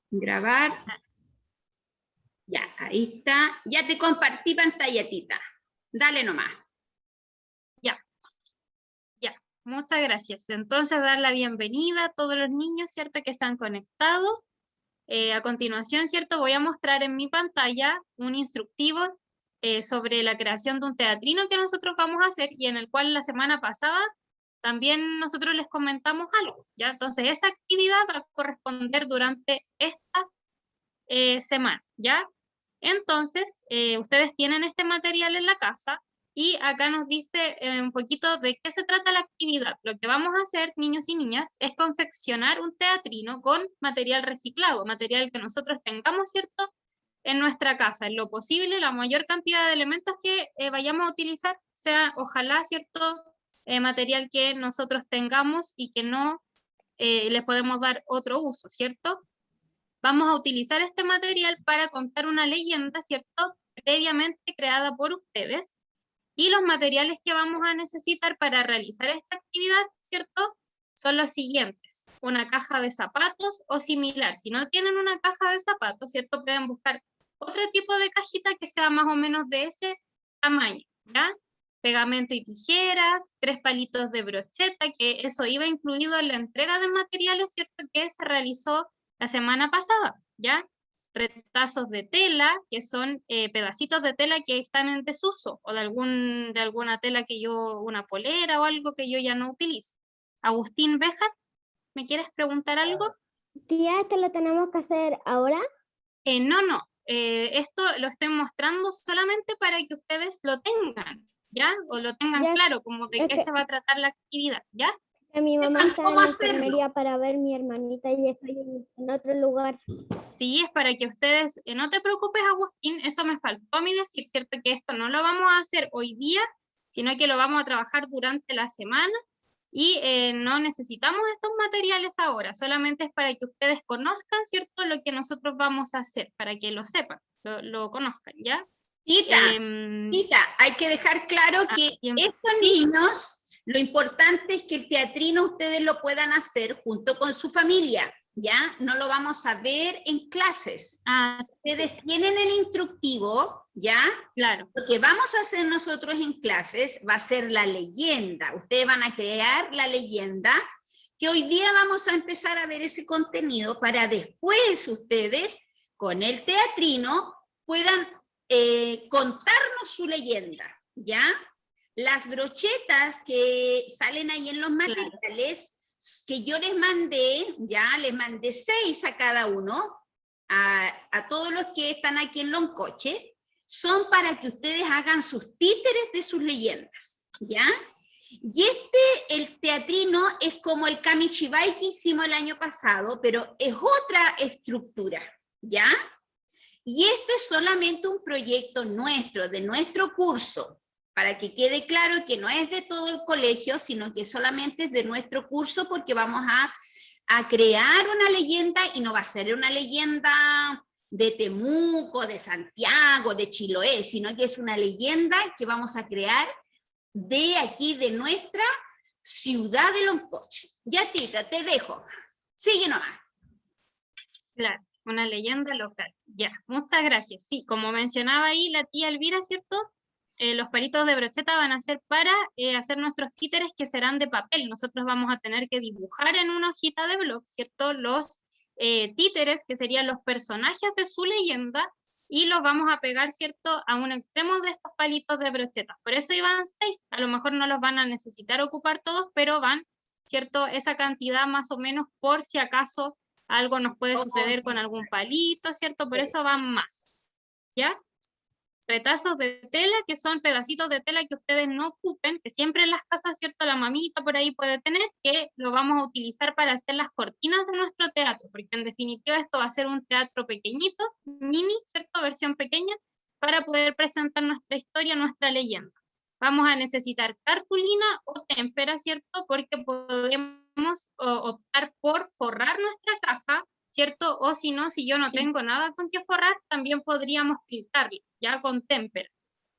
Grabar. Ya, ahí está. Ya te compartí pantalla, Tita. Dale nomás. Ya. Muchas gracias. Entonces, dar la bienvenida a todos los niños, ¿cierto?, que se han conectado. A continuación, ¿cierto?, voy a mostrar en mi pantalla un instructivo sobre la creación de un teatrino que nosotros vamos a hacer y en el cual la semana pasada también nosotros les comentamos algo, ¿ya? Entonces, esa actividad va a corresponder durante esta semana, ¿ya? Entonces, ustedes tienen este material en la casa y acá nos dice un poquito de qué se trata la actividad. Lo que vamos a hacer, niños y niñas, es confeccionar un teatrino con material reciclado, material que nosotros tengamos, ¿cierto?, en nuestra casa. En lo posible, la mayor cantidad de elementos que vayamos a utilizar sea, ojalá, ¿cierto?, material que nosotros tengamos y que no les podemos dar otro uso, ¿cierto? Vamos a utilizar este material para contar una leyenda, ¿cierto?, previamente creada por ustedes. Y los materiales que vamos a necesitar para realizar esta actividad, ¿cierto?, son los siguientes. Una caja de zapatos o similar. Si no tienen una caja de zapatos, ¿cierto?, pueden buscar otro tipo de cajita que sea más o menos de ese tamaño, ¿ya? Pegamento y tijeras, 3 palitos de brocheta, que eso iba incluido en la entrega de materiales, ¿cierto?, que se realizó la semana pasada, ¿ya? Retazos de tela, que son pedacitos de tela que están en desuso, o de alguna tela que yo, una polera o algo que yo ya no utilizo. Agustín Béjar, ¿me quieres preguntar algo? Tía, ¿esto lo tenemos que hacer ahora? No, esto lo estoy mostrando solamente para que ustedes lo tengan, ¿ya? O lo tengan Ya, claro, como de es qué que- se va a tratar la actividad, ¿ya? Que mi mamá Sepan está cómo en la hacerlo. enfermería para ver mi hermanita y estoy en otro lugar. Sí, es para que ustedes, no te preocupes, Agustín, eso me faltó a mí decir, ¿cierto? Que esto no lo vamos a hacer hoy día, sino que lo vamos a trabajar durante la semana y no necesitamos estos materiales ahora, solamente es para que ustedes conozcan, ¿cierto?, lo que nosotros vamos a hacer, para que lo sepan, lo conozcan, ¿ya? Tita, Tita, hay que dejar claro que estos niños, lo importante es que el teatrino ustedes lo puedan hacer junto con su familia, ¿ya? No lo vamos a ver en clases. Ustedes tienen el instructivo, ¿ya? Claro. Lo que vamos a hacer nosotros en clases va a ser la leyenda. Ustedes van a crear la leyenda, que hoy día vamos a empezar a ver ese contenido para después ustedes, con el teatrino, puedan contarnos su leyenda, ¿ya? Las brochetas que salen ahí en los materiales que yo les mandé, ya les mandé 6 a cada uno, a todos los que están aquí en Loncoche, son para que ustedes hagan sus títeres de sus leyendas, ¿ya? Y el teatrino es como el Kamishibai que hicimos el año pasado, pero es otra estructura, ¿ya? Y esto es solamente un proyecto nuestro, de nuestro curso, para que quede claro que no es de todo el colegio, sino que solamente es de nuestro curso, porque vamos a crear una leyenda, y no va a ser una leyenda de Temuco, de Santiago, de Chiloé, sino que es una leyenda que vamos a crear de aquí, de nuestra ciudad de Loncoche. Ya, Tita, te dejo. Sigue nomás. Claro, una leyenda local. Ya, muchas gracias. Sí, como mencionaba ahí la tía Elvira, ¿cierto? Los palitos de brocheta van a ser para hacer nuestros títeres, que serán de papel. Nosotros vamos a tener que dibujar en una hojita de blog, ¿cierto?, los títeres, que serían los personajes de su leyenda, y los vamos a pegar, ¿cierto?, a un extremo de estos palitos de brocheta. Por eso iban 6. A lo mejor no los van a necesitar ocupar todos, pero van, ¿cierto?, esa cantidad más o menos, por si acaso algo nos puede suceder con algún palito, ¿cierto? Por eso van más, ¿ya? Retazos de tela, que son pedacitos de tela que ustedes no ocupen, que siempre en las casas, ¿cierto?, la mamita por ahí puede tener, que lo vamos a utilizar para hacer las cortinas de nuestro teatro, porque en definitiva esto va a ser un teatro pequeñito, mini, ¿cierto?, versión pequeña, para poder presentar nuestra historia, nuestra leyenda. Vamos a necesitar cartulina o témpera, ¿cierto?, porque podemos optar por forrar nuestra caja, ¿cierto? O si no, si yo no tengo nada con que forrar, también podríamos pintarlo, ya con témpera.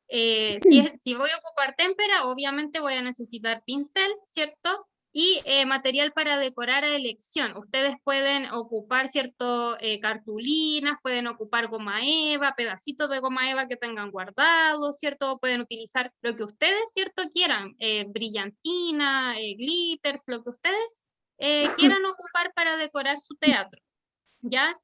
Si voy a ocupar témpera, obviamente voy a necesitar pincel, ¿cierto? Y material para decorar a elección. Ustedes pueden ocupar, ¿cierto? Cartulinas, pueden ocupar goma eva, pedacitos de goma eva que tengan guardados, ¿cierto? Pueden utilizar lo que ustedes, ¿cierto? Quieran, brillantina, glitters, lo que ustedes quieran ocupar para decorar su teatro, ¿ya?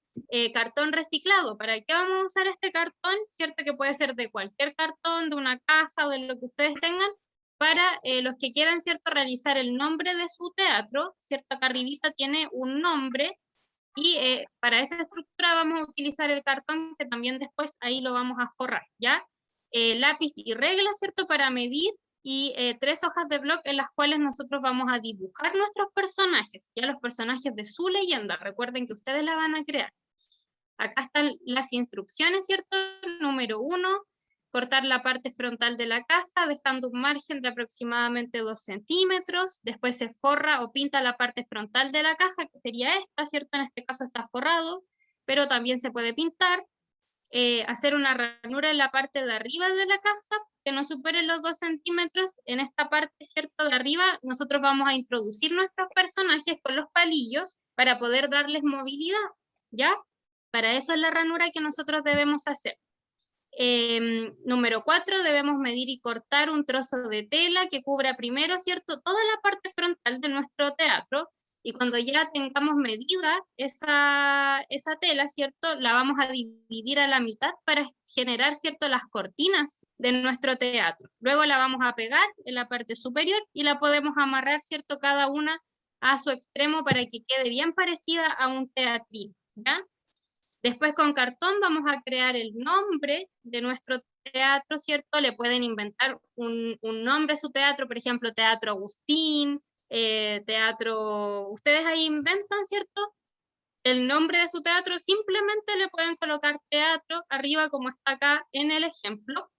Cartón reciclado, ¿para qué vamos a usar este cartón? ¿Cierto? Que puede ser de cualquier cartón, de una caja, de lo que ustedes tengan, para los que quieran, ¿cierto?, realizar el nombre de su teatro, ¿cierto? Acá arribita tiene un nombre, y para esa estructura vamos a utilizar el cartón, que también después ahí lo vamos a forrar, ¿ya? Lápiz y regla, ¿cierto?, para medir, y 3 hojas de bloc en las cuales nosotros vamos a dibujar nuestros personajes, ya los personajes de su leyenda, recuerden que ustedes la van a crear. Acá están las instrucciones, ¿cierto? Número 1, cortar la parte frontal de la caja, dejando un margen de aproximadamente 2 centímetros. Después se forra o pinta la parte frontal de la caja, que sería esta, ¿cierto? En este caso está forrado, pero también se puede pintar. Hacer una ranura en la parte de arriba de la caja, que no supere los 2 centímetros. En esta parte, ¿cierto?, de arriba, nosotros vamos a introducir nuestros personajes con los palillos para poder darles movilidad, ¿ya? Para eso es la ranura que nosotros debemos hacer. Número 4, debemos medir y cortar un trozo de tela que cubra primero, ¿cierto?, toda la parte frontal de nuestro teatro, y cuando ya tengamos medida esa tela, ¿cierto?, la vamos a dividir a la mitad para generar, ¿cierto?, las cortinas de nuestro teatro. Luego la vamos a pegar en la parte superior y la podemos amarrar, ¿cierto?, cada una a su extremo para que quede bien parecida a un teatrino, ¿ya? Después con cartón vamos a crear el nombre de nuestro teatro, ¿cierto? Le pueden inventar un nombre a su teatro, por ejemplo, Teatro Agustín, teatro... Ustedes ahí inventan, ¿cierto? El nombre de su teatro, simplemente le pueden colocar teatro arriba como está acá en el ejemplo,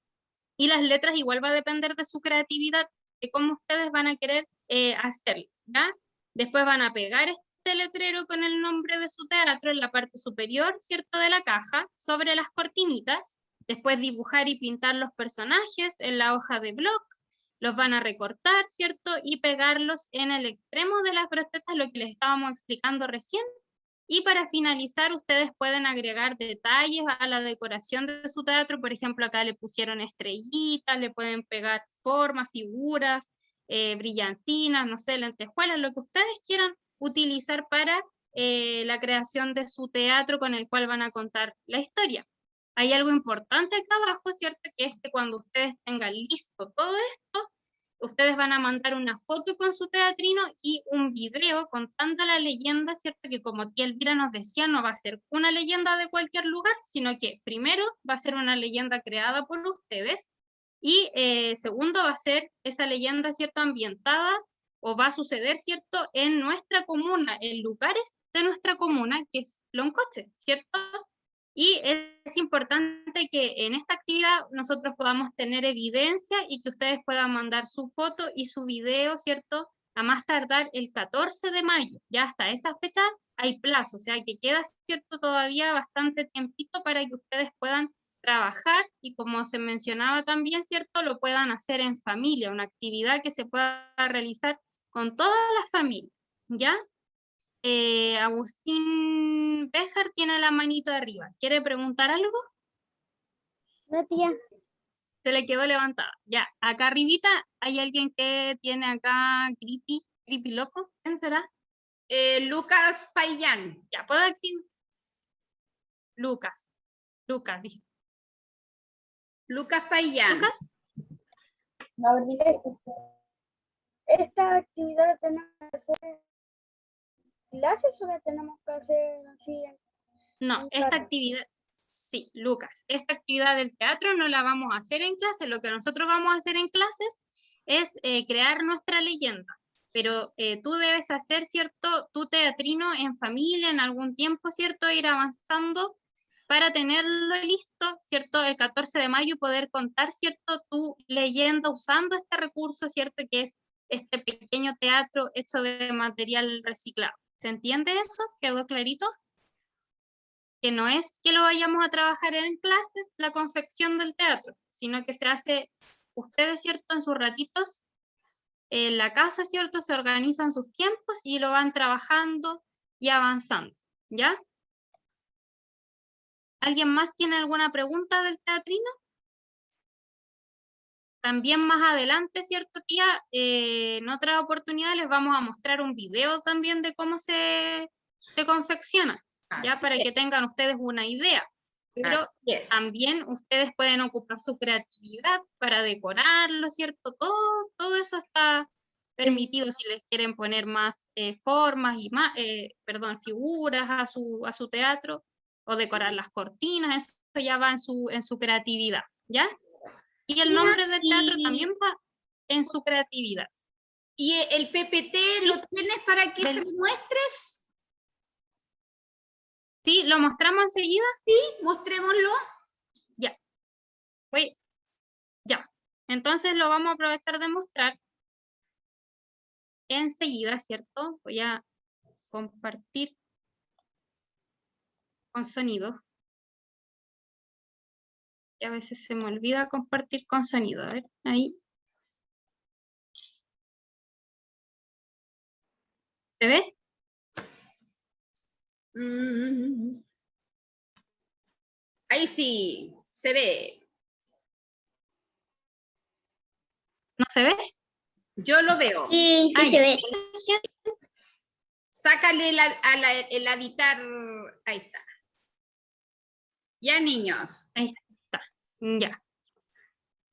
y las letras igual va a depender de su creatividad, de cómo ustedes van a querer hacerlas, ¿ya? Después van a pegar este letrero con el nombre de su teatro en la parte superior, ¿cierto?, de la caja, sobre las cortinitas. Después dibujar y pintar los personajes en la hoja de bloc, los van a recortar, ¿cierto?, y pegarlos en el extremo de las brochetas, lo que les estábamos explicando recién. Y para finalizar, ustedes pueden agregar detalles a la decoración de su teatro. Por ejemplo, acá le pusieron estrellitas, le pueden pegar formas, figuras, brillantinas, no sé, lentejuelas, lo que ustedes quieran utilizar para la creación de su teatro con el cual van a contar la historia. Hay algo importante acá abajo, ¿cierto? Que es que cuando ustedes tengan listo todo esto, ustedes van a mandar una foto con su teatrino y un video contando la leyenda, ¿cierto? Que como tía Elvira nos decía, no va a ser una leyenda de cualquier lugar, sino que primero va a ser una leyenda creada por ustedes, y segundo va a ser esa leyenda, ¿cierto?, ambientada, o va a suceder, ¿cierto?, en nuestra comuna, en lugares de nuestra comuna, que es Loncoche, ¿cierto? Y es importante que en esta actividad nosotros podamos tener evidencia y que ustedes puedan mandar su foto y su video, ¿cierto?, a más tardar el 14 de mayo. Ya hasta esa fecha hay plazo, o sea que queda, ¿cierto?, todavía bastante tiempito para que ustedes puedan trabajar y, como se mencionaba también, ¿cierto?, lo puedan hacer en familia, una actividad que se pueda realizar con toda la familia, ¿ya? Agustín Béjar tiene la manito arriba. ¿Quiere preguntar algo? No, tía. Se le quedó levantada. Ya, acá arribita hay alguien que tiene acá creepy loco. ¿Quién será? Lucas Payán. Ya, ¿puedo activar? Lucas, dije. Lucas Payán. ¿Lucas? Esta actividad la tenemos que hacer en clases o la tenemos que hacer así No, en esta casa. actividad, sí, Lucas, esta actividad del teatro no la vamos a hacer en clase. Lo que nosotros vamos a hacer en clases es crear nuestra leyenda, pero tú debes hacer, ¿cierto?, tu teatrino en familia, en algún tiempo, ¿cierto?, ir avanzando para tenerlo listo, ¿cierto?, el 14 de mayo, poder contar, ¿cierto?, tu leyenda usando este recurso, ¿cierto?, que es este pequeño teatro hecho de material reciclado. ¿Se entiende eso? ¿Quedó clarito? Que no es que lo vayamos a trabajar en clases, la confección del teatro, sino que se hace ustedes, ¿cierto?, en sus ratitos en la casa, ¿cierto? Se organizan sus tiempos y lo van trabajando y avanzando, ¿ya? ¿Alguien más tiene alguna pregunta del teatrino? También más adelante, ¿cierto, tía? En otra oportunidad les vamos a mostrar un video también de cómo se confecciona, ya Así para que es, tengan ustedes una idea. Pero así es. también ustedes pueden ocupar su creatividad para decorarlo, ¿cierto? Todo eso está permitido si les quieren poner más formas y más, perdón, figuras a su teatro o decorar las cortinas, eso ya va en su creatividad, ¿ya? Y el nombre del teatro también va en su creatividad. ¿Y el PPT lo tienes para que se lo muestres? ¿Sí? ¿Lo mostramos enseguida? Sí, mostrémoslo. Ya. Ya. Entonces lo vamos a aprovechar de mostrar enseguida, ¿cierto? Voy a compartir con sonido. Y a veces se me olvida compartir con sonido. A ver, ahí. ¿Se ve? Ahí sí, se ve. ¿No se ve? Yo lo veo. Sí, Ah, sí ya. se ve. Sácale el editar. Ahí está. Ya, niños. Ahí está. Ya.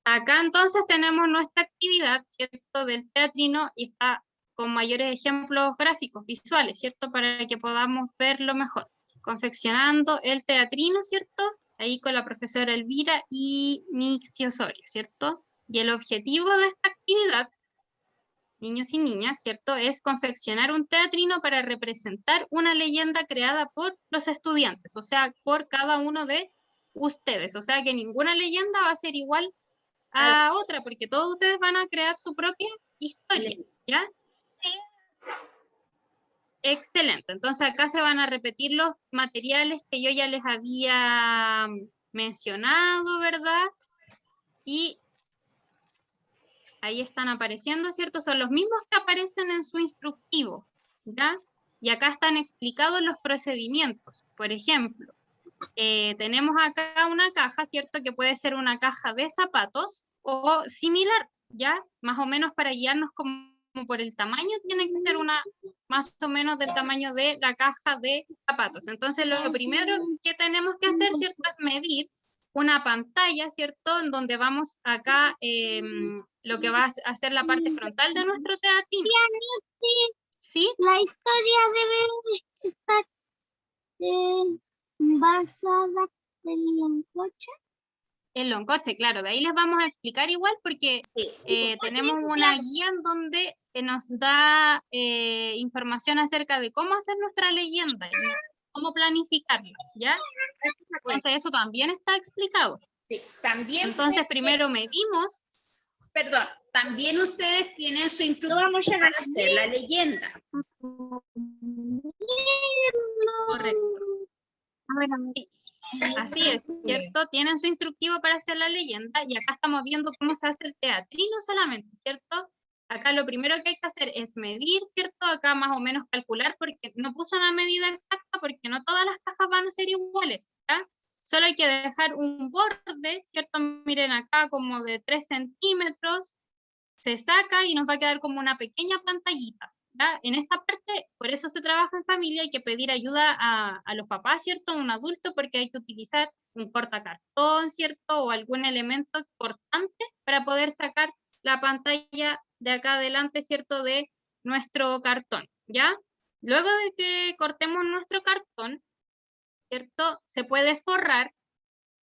Acá entonces tenemos nuestra actividad, ¿cierto? Del teatrino y está con mayores ejemplos gráficos, visuales, ¿cierto? Para que podamos verlo mejor. Confeccionando el teatrino, ¿cierto? Ahí con la profesora Elvira y Nixie Osorio, ¿cierto? Y el objetivo de esta actividad, niños y niñas, ¿cierto? Es confeccionar un teatrino para representar una leyenda creada por los estudiantes, o sea, por cada uno de ustedes. O sea, que ninguna leyenda va a ser igual a otra, porque todos ustedes van a crear su propia historia, ¿ya? Excelente. Entonces acá se van a repetir los materiales que yo ya les había mencionado, ¿verdad? Y ahí están apareciendo, ¿cierto? Son los mismos que aparecen en su instructivo, ¿ya? Y acá están explicados los procedimientos. Por ejemplo, tenemos acá una caja, ¿cierto? Que puede ser una caja de zapatos o similar, ¿ya? Más o menos para guiarnos como por el tamaño, tiene que ser una más o menos del tamaño de la caja de zapatos. Entonces, lo primero que tenemos que hacer, ¿cierto? Es medir una pantalla, ¿cierto? En donde vamos acá, lo que va a ser la parte frontal de nuestro teatrino. ¿Sí? La historia debe estar basada en loncoche. El loncoche, claro, de ahí les vamos a explicar igual porque tenemos una guía en donde nos da información acerca de cómo hacer nuestra leyenda y cómo planificarla, ¿ya? Entonces eso también está explicado. Sí, también. Entonces primero medimos. Perdón, también ustedes tienen su instrucción para hacer la leyenda. Correcto. Sí. Así es, ¿cierto? Tienen su instructivo para hacer la leyenda y acá estamos viendo cómo se hace el teatrino solamente, ¿cierto? Acá lo primero que hay que hacer es medir, ¿cierto? Acá más o menos calcular porque no puso una medida exacta porque no todas las cajas van a ser iguales, ¿ya? Solo hay que dejar un borde, ¿cierto? Miren acá como de 3 centímetros, se saca y nos va a quedar como una pequeña pantallita. ¿Ya? En esta parte, por eso se trabaja en familia, hay que pedir ayuda a los papás, ¿cierto? A un adulto, porque hay que utilizar un cortacartón, ¿cierto? O algún elemento cortante para poder sacar la pantalla de acá adelante, ¿cierto? De nuestro cartón, ¿ya? Luego de que cortemos nuestro cartón, ¿cierto? Se puede forrar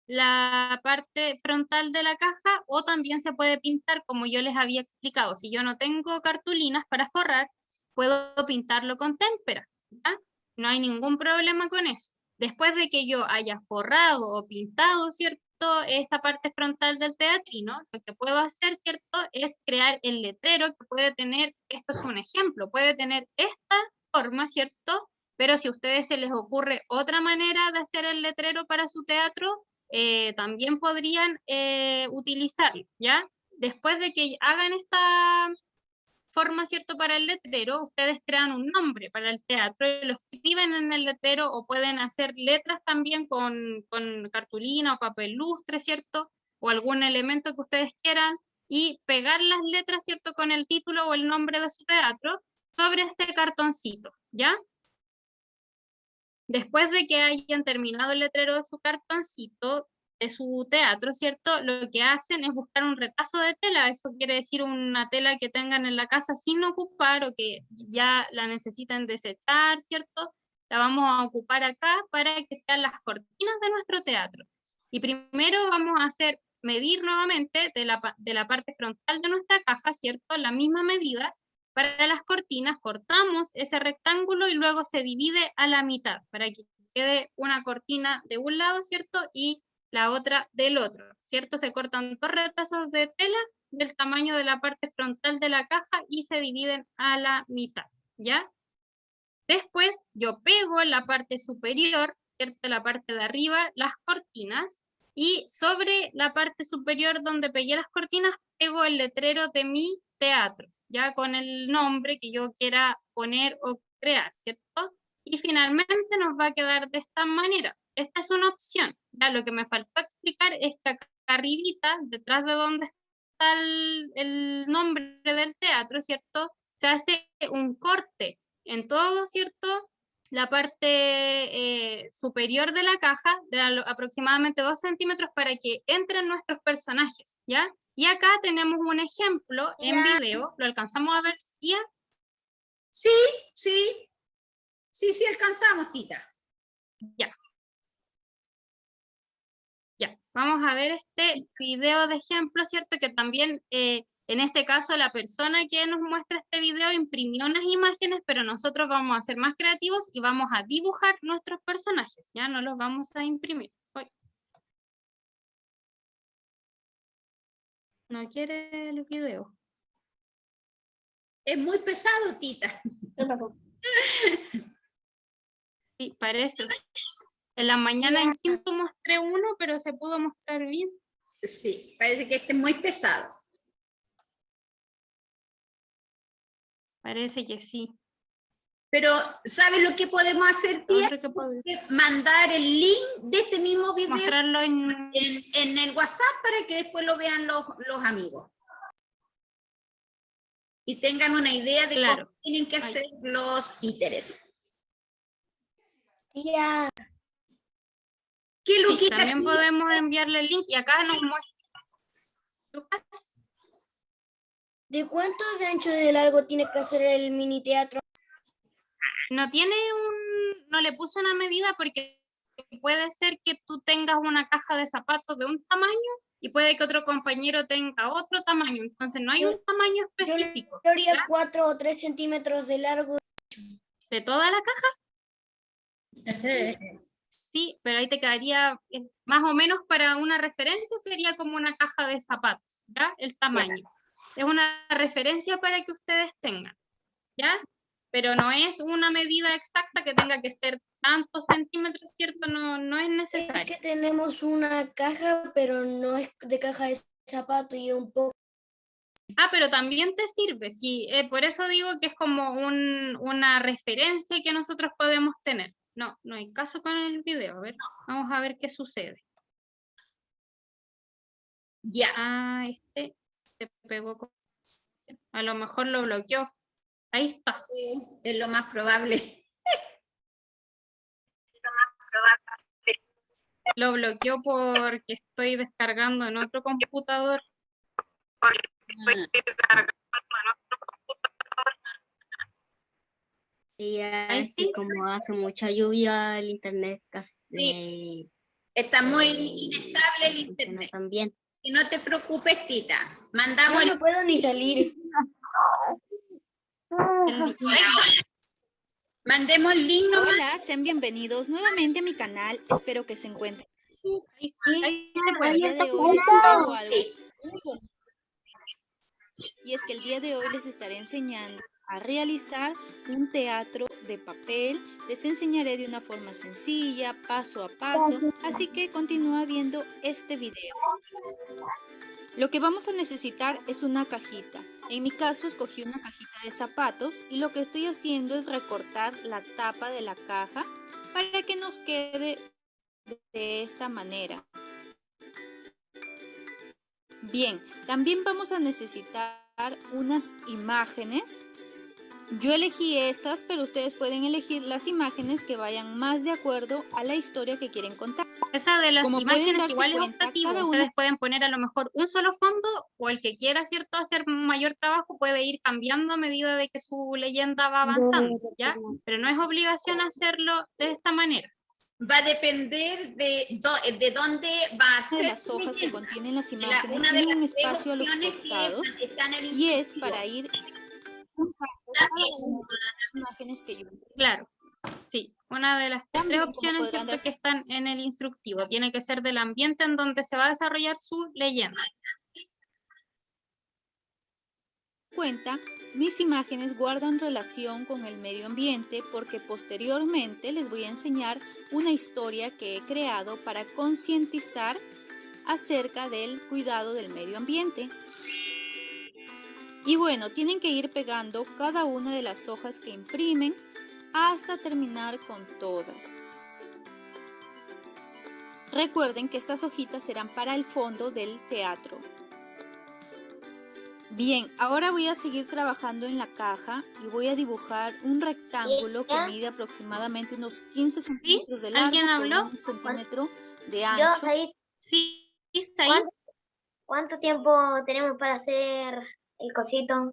la parte frontal de la caja o también se puede pintar como yo les había explicado. Si yo no tengo cartulinas para forrar, puedo pintarlo con témpera, ¿ya? No hay ningún problema con eso. Después de que yo haya forrado o pintado, ¿cierto? Esta parte frontal del teatrino, lo que puedo hacer, ¿cierto? Es crear el letrero que puede tener, esto es un ejemplo, puede tener esta forma, ¿cierto? Pero si a ustedes se les ocurre otra manera de hacer el letrero para su teatro, también podrían utilizarlo, ¿ya? Después de que hagan forma, ¿cierto? Para el letrero, ustedes crean un nombre para el teatro y lo escriben en el letrero o pueden hacer letras también con cartulina o papel lustre, ¿cierto? O algún elemento que ustedes quieran y pegar las letras, ¿cierto? Con el título o el nombre de su teatro sobre este cartoncito, ¿ya? Después de que hayan terminado el letrero de su cartoncito, de su teatro, ¿cierto? Lo que hacen es buscar un retazo de tela, eso quiere decir una tela que tengan en la casa sin ocupar o que ya la necesiten desechar, ¿cierto? La vamos a ocupar acá para que sean las cortinas de nuestro teatro. Y primero vamos a hacer medir nuevamente de la parte frontal de nuestra caja, ¿cierto? Las mismas medidas. Para las cortinas cortamos ese rectángulo y luego se divide a la mitad para que quede una cortina de un lado, ¿cierto? Y la otra del otro, ¿cierto? Se cortan 2 retazos de tela del tamaño de la parte frontal de la caja y se dividen a la mitad, ¿ya? Después yo pego en la parte superior, ¿cierto? La parte de arriba, las cortinas, y sobre la parte superior donde pegué las cortinas, pego el letrero de mi teatro, ya con el nombre que yo quiera poner o crear, ¿cierto? Y finalmente nos va a quedar de esta manera. Esta es una opción. Ya lo que me faltó explicar es que acá arribita, detrás de donde está el nombre del teatro, ¿cierto? Se hace un corte en todo, ¿cierto? La parte superior de la caja, de aproximadamente 2 centímetros para que entren nuestros personajes, ¿ya? Y acá tenemos un ejemplo en video, ¿lo alcanzamos a ver, Tía? Sí, sí, sí alcanzamos, Tita. Ya. Ya, vamos a ver este video de ejemplo, ¿cierto? Que también, en este caso, la persona que nos muestra este video imprimió unas imágenes, pero nosotros vamos a ser más creativos y vamos a dibujar nuestros personajes, ya no los vamos a imprimir. Uy. No quiere el video. Es muy pesado, Tita. Sí, parece. En la mañana en quinto mostré uno, pero se pudo mostrar bien. Sí, parece que este es muy pesado. Parece que sí. Pero, ¿sabes lo que podemos hacer, tía? Otro que puedo Mandar el link de este mismo video mostrarlo en el WhatsApp para que después lo vean los amigos. Y tengan una idea de claro. cómo tienen que hacer los íteres. Tía, ¿Qué lo Sí, también podemos enviarle el link y acá nos muestra. Lucas. ¿de cuánto de ancho y de largo tiene que hacer el mini teatro? No tiene no le puse una medida porque puede ser que tú tengas una caja de zapatos de un tamaño y puede que otro compañero tenga otro tamaño, entonces no hay un tamaño específico. Yo haría 4 o 3 centímetros de largo. ¿De toda la caja? Sí, pero ahí te quedaría, más o menos para una referencia sería como una caja de zapatos, ¿ya? El tamaño. Es una referencia para que ustedes tengan, ¿ya? Pero no es una medida exacta que tenga que ser tantos centímetros, ¿cierto? No es necesario. Es que tenemos una caja, pero no es de caja de zapatos y un poco. Ah, pero también te sirve, sí. Por eso digo que es como una referencia que nosotros podemos tener. No hay caso con el video. A ver, vamos a ver qué sucede. Ya. Ah, este se pegó. A lo mejor lo bloqueó. Ahí está. Es lo más probable. Lo bloqueó porque estoy descargando en otro computador. Ahí sí. Como hace mucha lluvia, el internet casi sí. Está muy inestable el internet. También. Y no te preocupes, Tita. Mandamos Yo no puedo ni salir. Mandemos el link. Hola, sean bienvenidos nuevamente a mi canal. Espero que se encuentren. Ahí se puede. El día de hoy les traigo algo. Y es que el día de hoy les estaré enseñando a realizar un teatro de papel. Les enseñaré de una forma sencilla, paso a paso, así que continúa viendo este video. Lo que vamos a necesitar es una cajita. En mi caso escogí una cajita de zapatos y lo que estoy haciendo es recortar la tapa de la caja para que nos quede de esta manera. Bien, también vamos a necesitar unas imágenes. Yo elegí estas, pero ustedes pueden elegir las imágenes que vayan más de acuerdo a la historia que quieren contar. Esa de las Como pueden imágenes darse igual es cuenta, optativo. cada Ustedes una pueden poner a lo mejor un solo fondo o el que quiera, ¿cierto?, hacer un mayor trabajo puede ir cambiando a medida de que su leyenda va avanzando, ¿ya? Pero no es obligación hacerlo de esta manera. Va a depender de dónde va a de ser las su hojas que leyenda. contienen las imágenes Una de tienen un las tres espacio a los opciones costados que está en el y es instructivo. para ir juntando cada una de las imágenes que yo Claro, sí. Una de las tres también, como opciones, podrán ¿cierto?, darse que están en el instructivo. Tiene que ser del ambiente en donde se va a desarrollar su leyenda. cuenta, mis imágenes guardan relación con el medio ambiente porque posteriormente les voy a enseñar una historia que he creado para concientizar acerca del cuidado del medio ambiente. Y bueno, tienen que ir pegando cada una de las hojas que imprimen hasta terminar con todas. Recuerden que estas hojitas serán para el fondo del teatro. Bien, ahora voy a seguir trabajando en la caja y voy a dibujar un rectángulo que mide aproximadamente unos 15 centímetros de largo ¿Alguien por habló? 1 centímetro de Yo, ancho. Said, Sí, Said. ¿cuánto tiempo tenemos para hacer el cosito?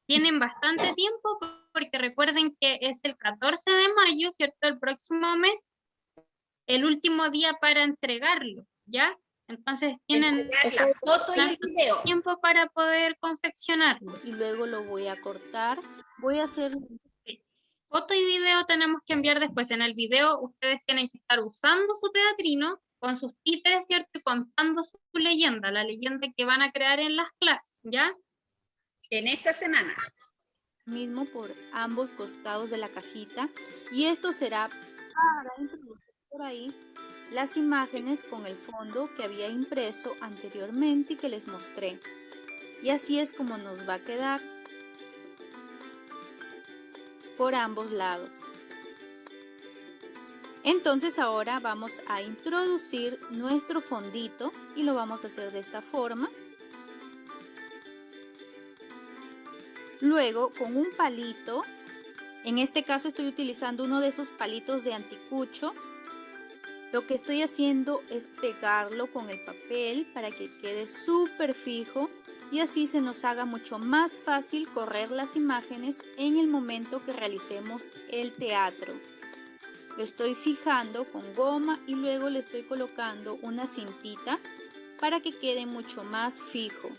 Tienen bastante tiempo porque recuerden que es el 14 de mayo, ¿cierto? El próximo mes, el último día para entregarlo, ¿ya? Entonces tienen Entregar la foto y el bastante video. tiempo para poder confeccionarlo. Y luego lo voy a cortar. Voy a hacer Foto y video tenemos que enviar después. En el video ustedes tienen que estar usando su teatrino con sus títeres, ¿cierto? Y contando su leyenda, la leyenda que van a crear en las clases, ¿ya? En esta semana. mismo por ambos costados de la cajita y esto será para introducir por ahí las imágenes con el fondo que había impreso anteriormente y que les mostré. Y así es como nos va a quedar por ambos lados. Entonces ahora vamos a introducir nuestro fondito y lo vamos a hacer de esta forma. Luego con un palito, en este caso estoy utilizando uno de esos palitos de anticucho, lo que estoy haciendo es pegarlo con el papel para que quede súper fijo y así se nos haga mucho más fácil correr las imágenes en el momento que realicemos el teatro. Lo estoy fijando con goma y luego le estoy colocando una cintita para que quede mucho más fijo.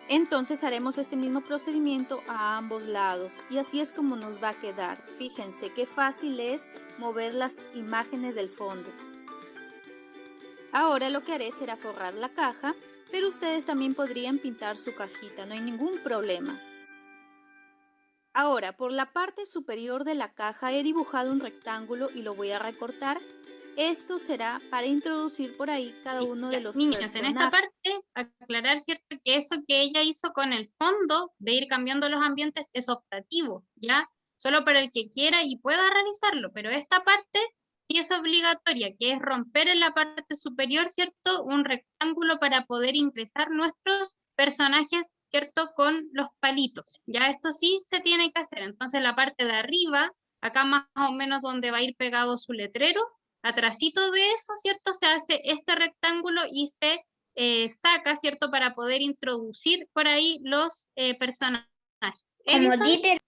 Entonces haremos este mismo procedimiento a ambos lados y así es como nos va a quedar. Fíjense qué fácil es mover las imágenes del fondo. Ahora lo que haré será forrar la caja, pero ustedes también podrían pintar su cajita, no hay ningún problema. Ahora, por la parte superior de la caja he dibujado un rectángulo y lo voy a recortar. Esto será para introducir por ahí cada uno de los niños, personajes. en esta parte, aclarar, ¿cierto?, que eso que ella hizo con el fondo de ir cambiando los ambientes es optativo, ¿ya? Solo para el que quiera y pueda realizarlo, pero esta parte sí es obligatoria, que es romper en la parte superior, ¿cierto?, un rectángulo para poder ingresar nuestros personajes, ¿cierto?, con los palitos, ¿ya? Esto sí se tiene que hacer. Entonces la parte de arriba, acá más o menos donde va a ir pegado su letrero, atrasito de eso, ¿cierto?, se hace este rectángulo y se saca, ¿cierto?, para poder introducir por ahí los personajes. Como Edison, títer.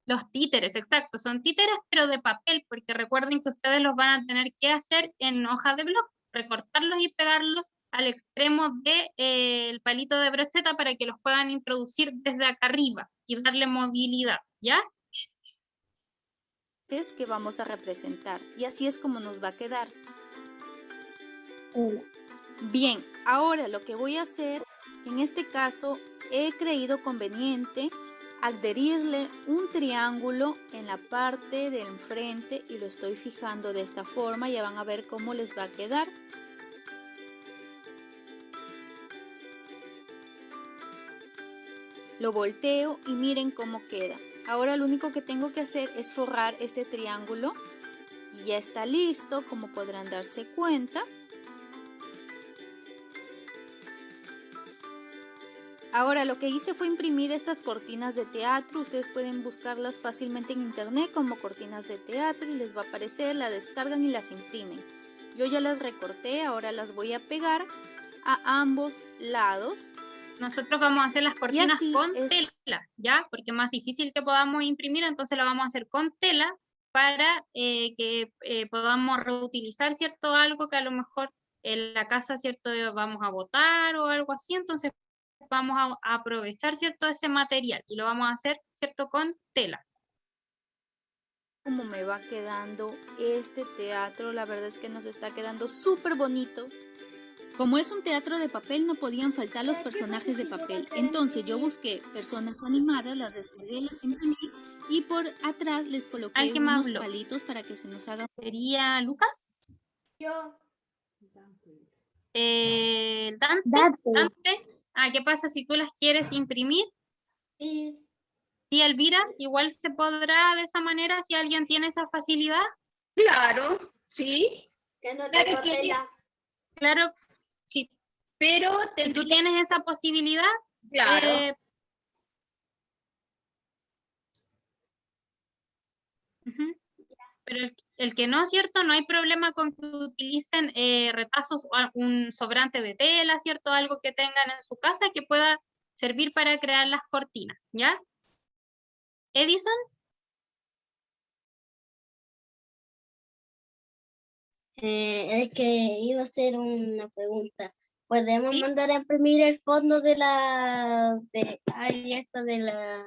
los títeres, exacto, son títeres pero de papel, porque recuerden que ustedes los van a tener que hacer en hoja de blog, recortarlos y pegarlos al extremo del palito de brocheta para que los puedan introducir desde acá arriba y darle movilidad, ¿ya? Que vamos a representar y así es como nos va a quedar. Bien, ahora lo que voy a hacer, en este caso he creído conveniente adherirle un triángulo en la parte de enfrente y lo estoy fijando de esta forma, ya van a ver cómo les va a quedar. Lo volteo y miren cómo queda. Ahora lo único que tengo que hacer es forrar este triángulo y ya está listo, como podrán darse cuenta. Ahora lo que hice fue imprimir estas cortinas de teatro. Ustedes pueden buscarlas fácilmente en internet como cortinas de teatro y les va a aparecer, la descargan y las imprimen. Yo ya las recorté, ahora las voy a pegar a ambos lados. Nosotros vamos a hacer las cortinas así con es. tela, ¿ya? Porque es más difícil que podamos imprimir, entonces lo vamos a hacer con tela para que podamos reutilizar, ¿cierto? Algo que a lo mejor en la casa, ¿cierto? Vamos a botar o algo así, entonces vamos a aprovechar, ¿cierto? Ese material y lo vamos a hacer, ¿cierto? Con tela. Como me va quedando este teatro, la verdad es que nos está quedando súper bonito. Como es un teatro de papel, no podían faltar los personajes de papel. Entonces yo busqué personas animadas, las descargué, las imprimí y por atrás les coloqué ¿Alguien más unos habló? palitos para que se nos haga. ¿Sería Lucas? Yo. Dante. Date. Dante. Ah, ¿qué pasa si tú las quieres imprimir? Sí. Sí, Elvira, igual se podrá de esa manera si alguien tiene esa facilidad. Claro, sí, Que no te Claro que cortes sí. la. Claro, si pero tú tendría, tienes esa posibilidad, claro, ujú. Pero el que no, ¿cierto? No hay problema con que utilicen retazos o un sobrante de tela, ¿cierto? Algo que tengan en su casa que pueda servir para crear las cortinas, ¿ya? Edison, Es que iba a hacer una pregunta. ¿Podemos ¿sí? mandar a imprimir el fondo de la esto de la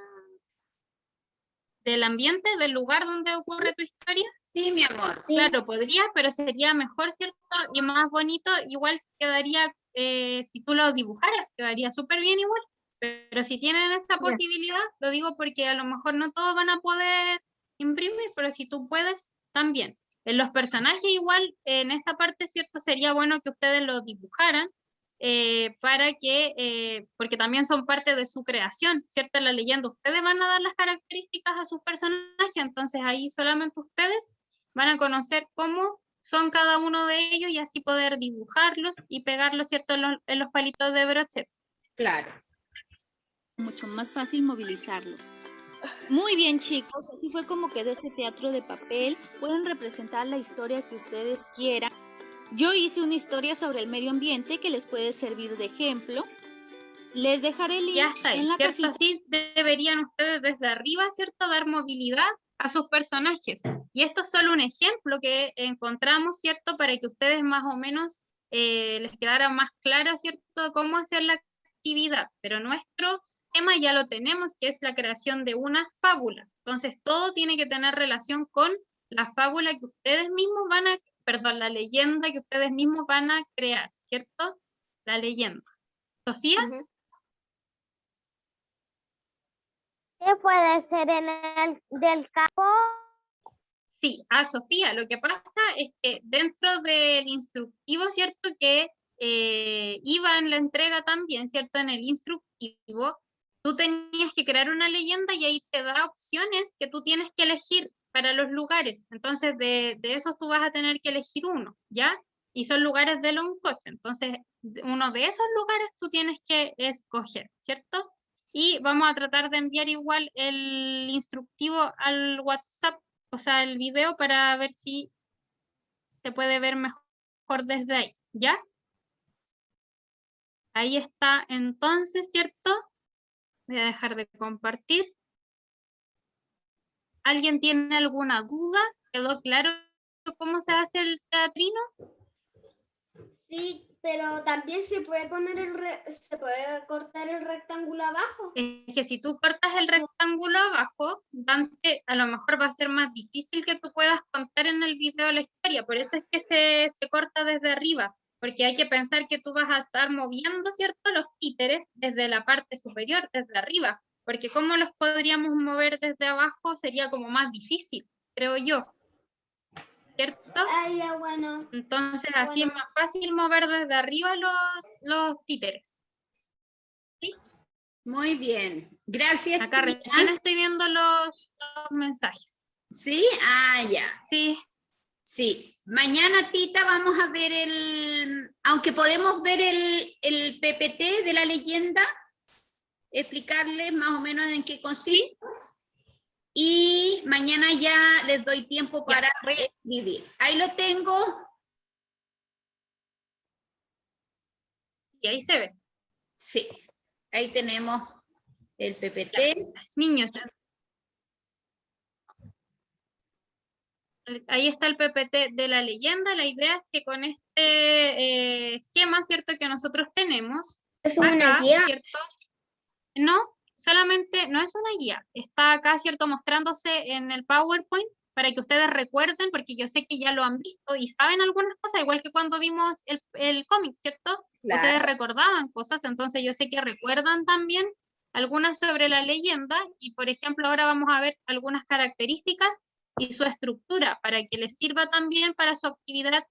Del ambiente, del lugar donde ocurre tu historia. sí, mi amor. sí? Claro, podría, pero sería mejor, ¿cierto? Y más bonito, igual quedaría, si tú lo dibujaras, quedaría súper bien igual. Pero si tienen esa Ya. posibilidad, lo digo porque a lo mejor no todos van a poder imprimir, pero si tú puedes, también. En los personajes igual, en esta parte, ¿cierto? Sería bueno que ustedes lo dibujaran para que, porque también son parte de su creación, ¿cierto? En la leyenda, ustedes van a dar las características a sus personajes, entonces ahí solamente ustedes van a conocer cómo son cada uno de ellos y así poder dibujarlos y pegarlos, ¿cierto? En los palitos de brochet. Claro. Mucho más fácil movilizarlos. Muy bien, chicos, así fue como quedó este teatro de papel. Pueden representar la historia que ustedes quieran. Yo hice una historia sobre el medio ambiente que les puede servir de ejemplo. Les dejaré el link Ya está ahí, en la ¿cierto? cajita. Así deberían ustedes desde arriba, ¿cierto? Dar movilidad a sus personajes. Y esto es solo un ejemplo que encontramos, ¿cierto? Para que ustedes más o menos les quedara más claro, ¿cierto? Cómo hacer la actividad. Pero nuestro tema ya lo tenemos, que es la creación de una fábula. Entonces, todo tiene que tener relación con la fábula que ustedes mismos van a, perdón, la leyenda que ustedes mismos van a crear, ¿cierto? La leyenda. Sofía. Ujú. ¿Qué puede ser en el del campo? Sí, a Sofía, lo que pasa es que dentro del instructivo, ¿cierto? Que iba en la entrega también, ¿cierto? En el instructivo, tú tenías que crear una leyenda y ahí te da opciones que tú tienes que elegir para los lugares. Entonces, de esos tú vas a tener que elegir uno, ¿ya? Y son lugares de Loncoche. Entonces, uno de esos lugares tú tienes que escoger, ¿cierto? Y vamos a tratar de enviar igual el instructivo al WhatsApp, o sea, el video para ver si se puede ver mejor desde ahí, ¿ya? Ahí está entonces, ¿cierto? Voy a dejar de compartir. ¿Alguien tiene alguna duda? ¿Quedó claro cómo se hace el teatrino? Sí, pero también se puede poner se puede cortar el rectángulo abajo. Es que si tú cortas el rectángulo abajo, Dante, a lo mejor va a ser más difícil que tú puedas contar en el video la historia. Por eso es que se corta desde arriba, porque hay que pensar que tú vas a estar moviendo, ¿cierto? Los títeres desde la parte superior, desde arriba, porque cómo los podríamos mover desde abajo sería como más difícil, creo yo, ¿cierto? Ah, ya, bueno. Entonces así es Bueno. más fácil mover desde arriba los títeres. ¿Sí? Muy bien. Gracias. Acá Tita. recién estoy viendo los mensajes. ¿Sí? Ah, ya. Sí, Sí. Mañana, Tita, vamos a ver aunque podemos ver el PPT de la leyenda, explicarles más o menos en qué consiste. Y mañana ya les doy tiempo Ya, para escribir. Ahí lo tengo. y ahí se ve. Sí. Ahí tenemos el PPT. Niños, ahí está el PPT de la leyenda. La idea es que con este esquema, ¿cierto? Que nosotros tenemos, ¿Es acá, una guía? ¿cierto? No, solamente, no es una guía. Está acá, ¿cierto? Mostrándose en el PowerPoint para que ustedes recuerden, porque yo sé que ya lo han visto y saben algunas cosas, igual que cuando vimos el cómic, ¿cierto? Claro. Ustedes recordaban cosas, entonces yo sé que recuerdan también algunas sobre la leyenda y, por ejemplo, ahora vamos a ver algunas características y su estructura para que les sirva también para su actividad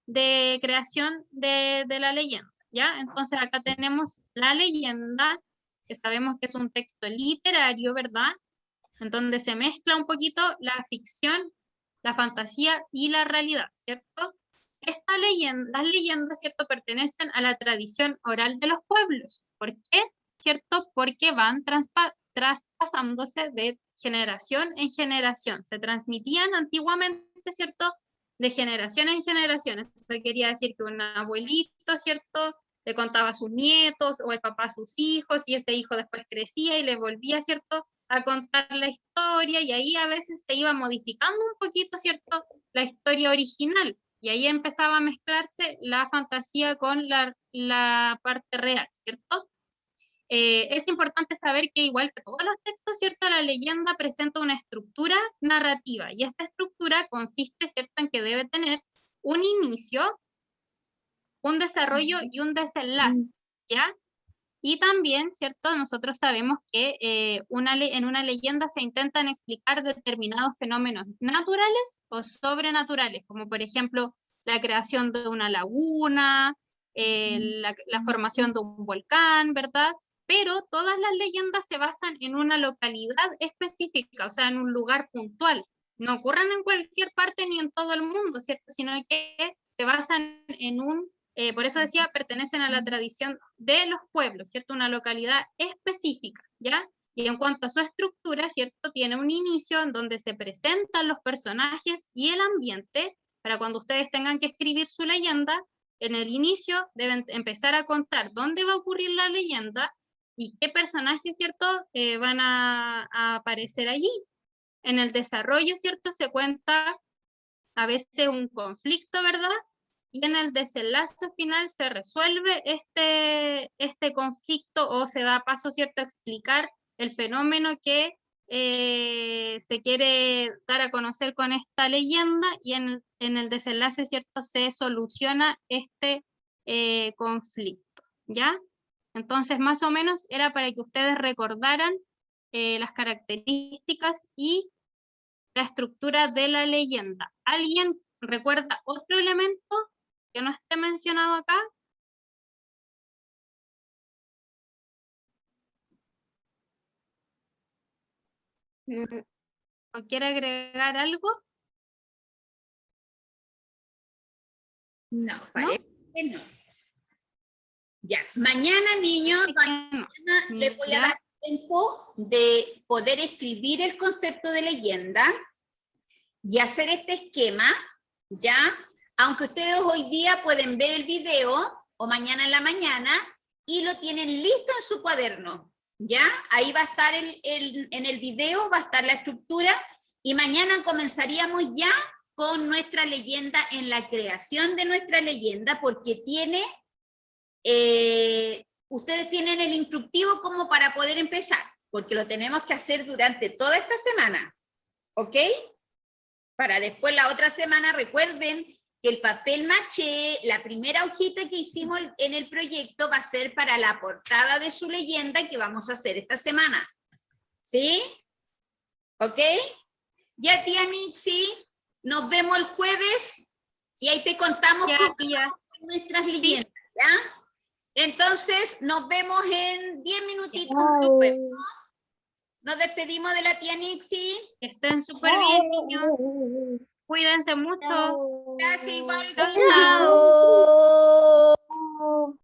de creación de la leyenda, ¿ya? Entonces acá tenemos la leyenda, que sabemos que es un texto literario, ¿verdad? En donde se mezcla un poquito la ficción, la fantasía y la realidad, ¿cierto? Las leyendas, ¿cierto? Pertenecen a la tradición oral de los pueblos. ¿Por qué? ¿Cierto? Porque van traspasándose de generación en generación. Se transmitían antiguamente, ¿cierto? De generación en generación. Eso quería decir que un abuelito, ¿cierto? Le contaba a sus nietos o el papá a sus hijos y ese hijo después crecía y le volvía, ¿cierto? A contar la historia y ahí a veces se iba modificando un poquito, ¿cierto? La historia original y ahí empezaba a mezclarse la fantasía con la parte real, ¿cierto? Es importante saber que igual que todos los textos, ¿cierto? La leyenda presenta una estructura narrativa y esta estructura consiste, ¿cierto? En que debe tener un inicio, un desarrollo y un desenlace, ¿ya? Y también, ¿cierto? Nosotros sabemos que en una leyenda se intentan explicar determinados fenómenos naturales o sobrenaturales, como por ejemplo la creación de una laguna, la formación de un volcán, ¿verdad? Pero todas las leyendas se basan en una localidad específica, o sea, en un lugar puntual. No ocurren en cualquier parte ni en todo el mundo, ¿cierto? Sino que se basan en por eso decía, pertenecen a la tradición de los pueblos, ¿cierto? Una localidad específica, ¿ya? Y en cuanto a su estructura, ¿cierto? Tiene un inicio en donde se presentan los personajes y el ambiente, para cuando ustedes tengan que escribir su leyenda, en el inicio deben empezar a contar dónde va a ocurrir la leyenda y qué personajes, ¿cierto? Van a aparecer allí. En el desarrollo, ¿cierto? Se cuenta a veces un conflicto, ¿verdad? Y en el desenlace final se resuelve este conflicto o se da paso, ¿cierto?, a explicar el fenómeno que se quiere dar a conocer con esta leyenda y en el desenlace, ¿cierto?, se soluciona este conflicto, ¿ya? Entonces, más o menos era para que ustedes recordaran las características y la estructura de la leyenda. ¿Alguien recuerda otro elemento que no esté mencionado acá? ¿O quiere agregar algo? No, parece que no. Ya, mañana, niños, mañana les voy a dar tiempo de poder escribir el concepto de leyenda y hacer este esquema, ¿ya? Aunque ustedes hoy día pueden ver el video o mañana en la mañana y lo tienen listo en su cuaderno, ¿ya? Ahí va a estar en el video, va a estar la estructura y mañana comenzaríamos ya con nuestra leyenda, en la creación de nuestra leyenda, porque ustedes tienen el instructivo como para poder empezar, porque lo tenemos que hacer durante toda esta semana, ¿ok? Para después la otra semana, recuerden que el papel maché, la primera hojita que hicimos en el proyecto va a ser para la portada de su leyenda que vamos a hacer esta semana, ¿sí? ¿Ok? Ya, tía Nixie, nos vemos el jueves y ahí te contamos Ya, nuestras leyendas, ¿ya? Entonces, nos vemos en 10 minutitos. Súper. Nos despedimos de la tía Nixie. Que estén súper bien, niños. Cuídense mucho. Gracias, igual. Chao, chao.